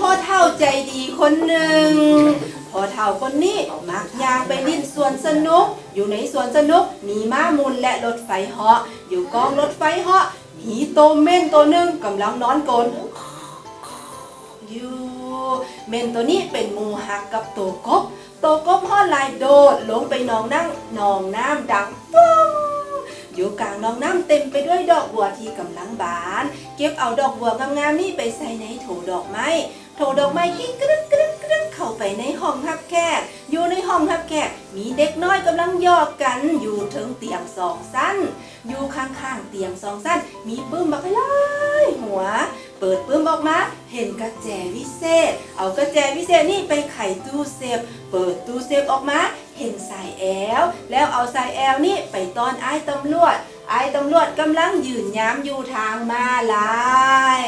พ่อเฒ่าใจดีคนหนึ่งพ่อเฒ่าคนนี้มักย่างไปลิ้นสวนสนุกอยู่ในสวนสนุกมีม้ามุนและรถไฟเหาะอยู่กองรถไฟเหาะมีโตเม่นตัวหนึ่งกำลังนอนกลนอยู่เม่นตัวนี้เป็นหมู่หักกับตัวกบห่อลายโดดลงไปหนองน้ำดังปุ้งอยู่กลางหนองน้ำเต็มไปด้วยดอกบัวที่กำลังบานเก็บเอาดอกบัวงามๆนี่ไปใส่ในโถดอกไม้กิ้งกระดึ๊กเข้าไปในห้องฮับแขกอยู่ในห้องฮับแขกมีเด็กน้อยกำลังยอกกันอยู่ถึงเตียงสองสั้นอยู่ข้างๆเตียงสองสั้นมีปื้มบักไล่หัวเปิดปื้มออกมาเห็นกระแจวิเศษเอากระแจวิเศษนี่ไปไขตู้เซฟเปิดตู้เซฟออกมาเห็นสายแอลแล้วเอาสายแอลนี่ไปต้อนอ้ายตำรวจกำลังยืนย้ำอยู่ทางมาลาย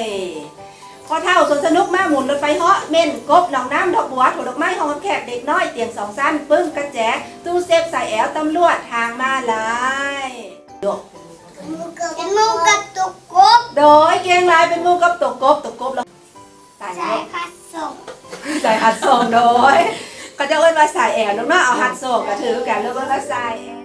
พอเท่าสวนสนุกมาหมุนรถไฟเหาะเม่นกบหนองน้ำดอกบัวถั่วดอกไม้ห้องแขกเด็กน้อยเตียงสองสั้นปึ้งกระแจตู้เซฟสายแอลตำรวจทางมาลายมูกับตุกกบโดยเกียงรายเป็นมูกับตกกบแล้วสายหัดส่งโดยก็จะเอิ้นว่าสายแอลน้องๆเอาหัดโศกก็ถือกันแล้วก็สายแอล